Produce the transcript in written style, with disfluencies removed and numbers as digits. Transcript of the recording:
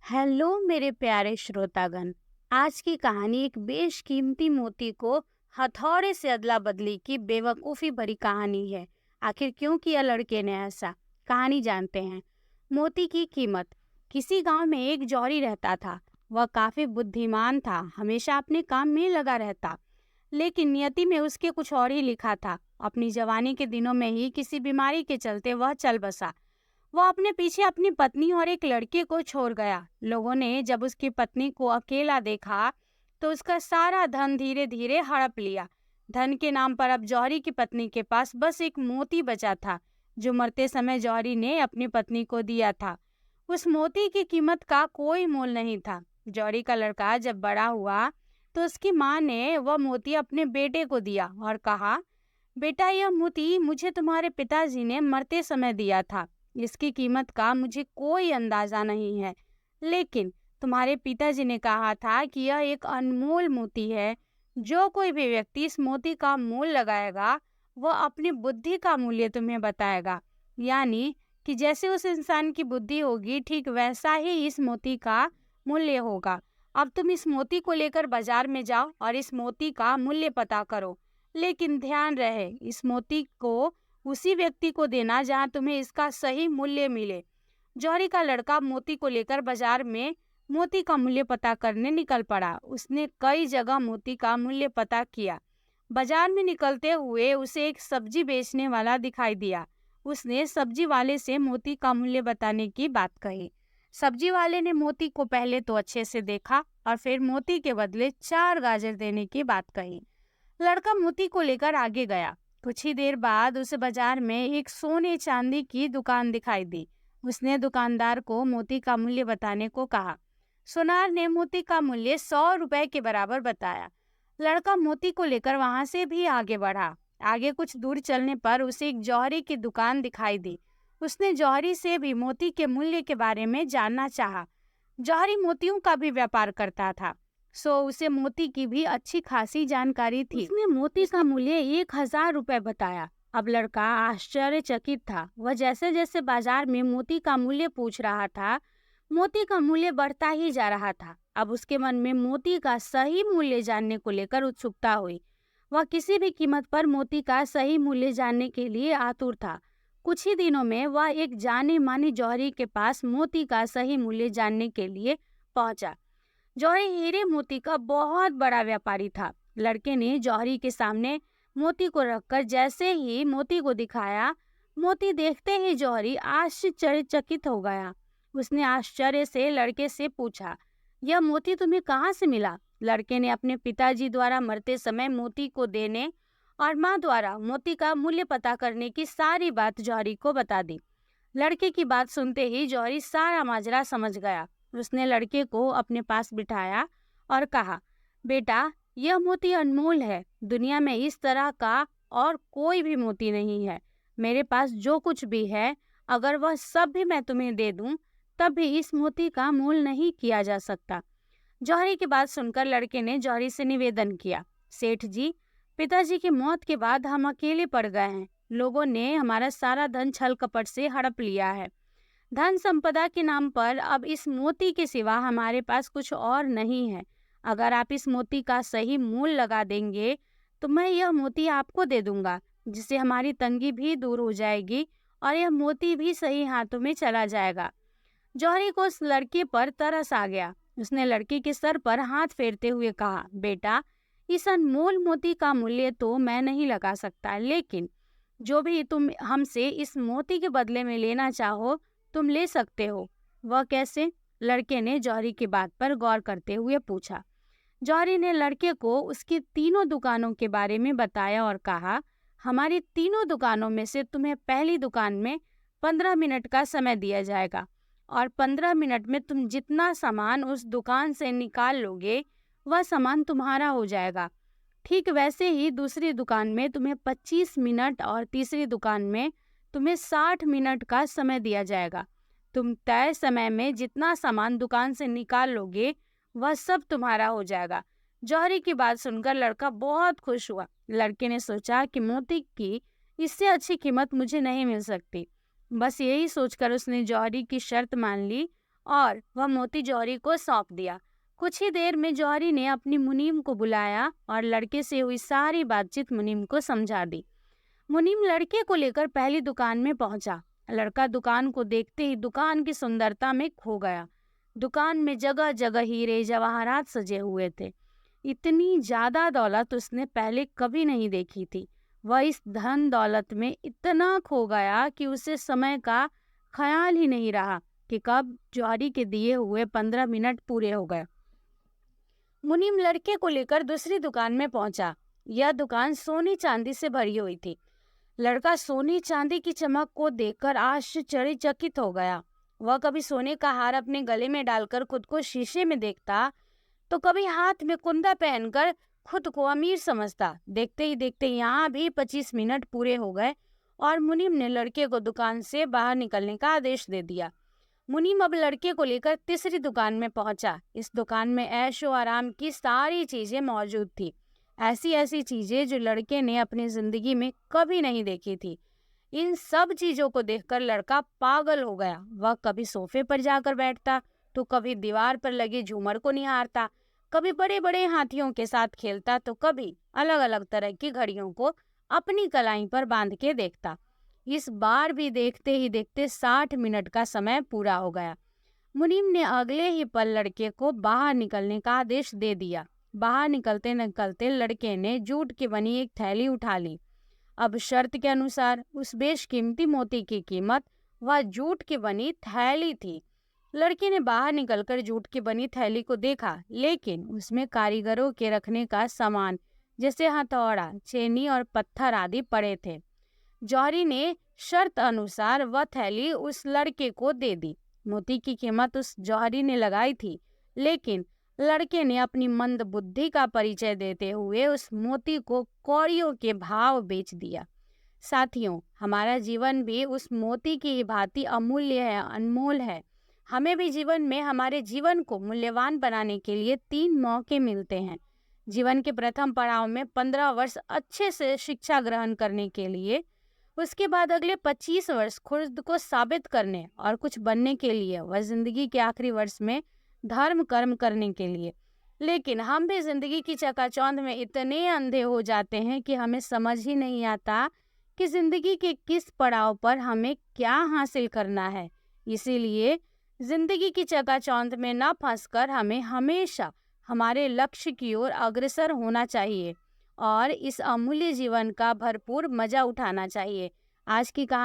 Hello मेरे प्यारे श्रोतागण। आज की कहानी एक बेशकीमती मोती को हथौड़े से अदला बदली की बेवकूफ़ी भरी कहानी है। आखिर क्यों किया लड़के ने ऐसा? कहानी जानते हैं। मोती की कीमत। किसी गांव में एक जौहरी रहता था। वह काफी बुद्धिमान था, हमेशा अपने काम में लगा रहता। लेकिन नियति में उसके कुछ और ही लिखा था। अपनी जवानी के दिनों में ही किसी बीमारी के चलते वह चल बसा। वह अपने पीछे अपनी पत्नी और एक लड़के को छोड़ गया। लोगों ने जब उसकी पत्नी को अकेला देखा तो उसका सारा धन धीरे धीरे हड़प लिया। धन के नाम पर अब जौहरी की पत्नी के पास बस एक मोती बचा था, जो मरते समय जौहरी ने अपनी पत्नी को दिया था। उस मोती की कीमत का कोई मोल नहीं था। जौहरी का लड़का जब बड़ा हुआ तो उसकी माँ ने वह मोती अपने बेटे को दिया और कहा, बेटा, यह मोती मुझे तुम्हारे पिताजी ने मरते समय दिया था। इसकी कीमत का मुझे कोई अंदाजा नहीं है, लेकिन तुम्हारे पिताजी ने कहा था कि यह एक अनमोल मोती है। जो कोई भी व्यक्ति इस मोती का मोल लगाएगा, वह अपनी बुद्धि का मूल्य तुम्हें बताएगा। यानी कि जैसे उस इंसान की बुद्धि होगी, ठीक वैसा ही इस मोती का मूल्य होगा। अब तुम इस मोती को लेकर बाजार में जाओ और इस मोती का मूल्य पता करो। लेकिन ध्यान रहे, इस मोती को उसी व्यक्ति को देना जहां तुम्हें इसका सही मूल्य मिले। जौहरी का लड़का मोती को लेकर बाजार में मोती का मूल्य पता करने निकल पड़ा। उसने कई जगह मोती का मूल्य पता किया। बाजार में निकलते हुए उसे एक सब्जी बेचने वाला दिखाई दिया। उसने सब्जी वाले से मोती का मूल्य बताने की बात कही। सब्जी वाले ने मोती को पहले तो अच्छे से देखा और फिर मोती के बदले 4 गाजर देने की बात कही। लड़का मोती को लेकर आगे गया। कुछ ही देर बाद उसे बाजार में एक सोने चांदी की दुकान दिखाई दी। उसने दुकानदार को मोती का मूल्य बताने को कहा। सुनार ने मोती का मूल्य 100 रुपए के बराबर बताया। लड़का मोती को लेकर वहां से भी आगे बढ़ा। आगे कुछ दूर चलने पर उसे एक जौहरी की दुकान दिखाई दी। उसने जौहरी से भी मोती के मूल्य के बारे में जानना चाहा। जौहरी मोतियों का भी व्यापार करता था, सो उसे मोती की भी अच्छी खासी जानकारी थी। उसने मोती का मूल्य 1,000 रुपए बताया। अब लड़का आश्चर्यचकित था। वह जैसे जैसे बाजार में मोती का मूल्य पूछ रहा था, मोती का मूल्य बढ़ता ही जा रहा था। अब उसके मन में मोती का सही मूल्य जानने को लेकर उत्सुकता हुई। वह किसी भी कीमत पर मोती का सही मूल्य जानने के लिए आतुर था। कुछ ही दिनों में वह एक जाने माने जौहरी के पास मोती का सही मूल्य जानने के लिए पहुंचा। जौहरी हीरे मोती का बहुत बड़ा व्यापारी था। लड़के ने जौहरी के सामने मोती को रखकर जैसे ही मोती को दिखाया, मोती देखते ही जौहरी आश्चर्यचकित हो गया। उसने आश्चर्य से लड़के से पूछा, यह मोती तुम्हें कहाँ से मिला? लड़के ने अपने पिताजी द्वारा मरते समय मोती को देने और माँ द्वारा मोती का मूल्य पता करने की सारी बात जौहरी को बता दी। लड़के की बात सुनते ही जौहरी सारा माजरा समझ गया। उसने लड़के को अपने पास बिठाया और कहा, बेटा, यह मोती अनमोल है। दुनिया में इस तरह का और कोई भी मोती नहीं है। मेरे पास जो कुछ भी है, अगर वह सब भी मैं तुम्हें दे दूं, तब भी इस मोती का मोल नहीं किया जा सकता। जौहरी की बात सुनकर लड़के ने जौहरी से निवेदन किया, सेठ जी, पिताजी की मौत के बाद हम अकेले पड़ गए हैं। लोगों ने हमारा सारा धन छल कपट से हड़प लिया है। धन संपदा के नाम पर अब इस मोती के सिवा हमारे पास कुछ और नहीं है। अगर आप इस मोती का सही मूल लगा देंगे तो मैं यह मोती आपको दे दूंगा, जिससे हमारी तंगी भी दूर हो जाएगी और यह मोती भी सही हाथों में चला जाएगा। जौहरी को उस लड़के पर तरस आ गया। उसने लड़के के सर पर हाथ फेरते हुए कहा, बेटा, इस अनमोल मोती का मूल्य तो मैं नहीं लगा सकता, लेकिन जो भी तुम हमसे इस मोती के बदले में लेना चाहो तुम ले सकते हो। वह कैसे? लड़के ने जौहरी की बात पर गौर करते हुए पूछा। जौहरी ने लड़के को उसकी तीनों दुकानों के बारे में बताया और कहा, हमारी तीनों दुकानों में से तुम्हें पहली दुकान में 15 मिनट का समय दिया जाएगा और 15 मिनट में तुम जितना सामान उस दुकान से निकाल लोगे, वह सामान तुम्हारा हो जाएगा। ठीक वैसे ही दूसरी दुकान में तुम्हें 25 मिनट और तीसरी दुकान में तुम्हें 60 मिनट का समय दिया जाएगा। तुम तय समय में जितना सामान दुकान से निकाल लोगे, वह सब तुम्हारा हो जाएगा। जौहरी की बात सुनकर लड़का बहुत खुश हुआ। लड़के ने सोचा कि मोती की इससे अच्छी कीमत मुझे नहीं मिल सकती। बस यही सोचकर उसने जौहरी की शर्त मान ली और वह मोती जौहरी को सौंप दिया। कुछ ही देर में जौहरी ने अपनी मुनीम को बुलाया और लड़के से हुई सारी बातचीत मुनीम को समझा दी। मुनीम लड़के को लेकर पहली दुकान में पहुंचा। लड़का दुकान को देखते ही दुकान की सुंदरता में खो गया। दुकान में जगह जगह हीरे जवाहरात सजे हुए थे। इतनी ज्यादा दौलत उसने पहले कभी नहीं देखी थी। वह इस धन दौलत में इतना खो गया कि उसे समय का ख्याल ही नहीं रहा कि कब जौहरी के दिए हुए 15 मिनट पूरे हो गए। मुनीम लड़के को लेकर दूसरी दुकान में पहुंचा। यह दुकान सोने चांदी से भरी हुई थी। लड़का सोने चांदी की चमक को देखकर आश्चर्यचकित हो गया। वह कभी सोने का हार अपने गले में डालकर खुद को शीशे में देखता, तो कभी हाथ में कुंदा पहनकर खुद को अमीर समझता। देखते ही देखते यहाँ भी 25 मिनट पूरे हो गए और मुनीम ने लड़के को दुकान से बाहर निकलने का आदेश दे दिया। मुनीम अब लड़के को लेकर तीसरी दुकान में पहुंचा। इस दुकान में ऐशो आराम की सारी चीजें मौजूद थी। ऐसी ऐसी चीजें जो लड़के ने अपनी जिंदगी में कभी नहीं देखी थी। इन सब चीजों को देखकर लड़का पागल हो गया। वह कभी सोफे पर जाकर बैठता, तो कभी दीवार पर लगे झूमर को निहारता, कभी बड़े बड़े हाथियों के साथ खेलता, तो कभी अलग अलग तरह की घड़ियों को अपनी कलाई पर बांध के देखता। इस बार भी देखते ही देखते 60 मिनट का समय पूरा हो गया। मुनीम ने अगले ही पल लड़के को बाहर निकलने का आदेश दे दिया। बाहर निकलते निकलते लड़के ने जूट की बनी एक थैली उठा ली। अब शर्त के अनुसार उस बेशकीमती मोती की कीमत वह जूट की बनी थैली थी। लड़के ने बाहर निकलकर जूट की बनी थैली को देखा, लेकिन उसमें कारीगरों के रखने का सामान जैसे हथौड़ा, छेनी और पत्थर आदि पड़े थे। जौहरी ने शर्त अनुसार वह थैली उस लड़के को दे दी। मोती की कीमत उस जौहरी ने लगाई थी, लेकिन लड़के ने अपनी मंद बुद्धि का परिचय देते हुए उस मोती को कौड़ियों के भाव बेच दिया। साथियों, हमारा जीवन भी उस मोती की ही भांति अमूल्य है, अनमोल है। हमें भी जीवन में हमारे जीवन को मूल्यवान बनाने के लिए 3 मौके मिलते हैं। जीवन के प्रथम पड़ाव में 15 वर्ष अच्छे से शिक्षा ग्रहण करने के लिए, उसके बाद अगले 25 वर्ष खुद को साबित करने और कुछ बनने के लिए, वह जिंदगी के आखिरी वर्ष में धर्म कर्म करने के लिए। लेकिन हम भी जिंदगी की चकाचौंध में इतने अंधे हो जाते हैं कि हमें समझ ही नहीं आता कि जिंदगी के किस पड़ाव पर हमें क्या हासिल करना है। इसीलिए जिंदगी की चकाचौंध में न फंसकर हमें हमेशा हमारे लक्ष्य की ओर अग्रसर होना चाहिए और इस अमूल्य जीवन का भरपूर मजा उठाना चाहिए। आज की कहानी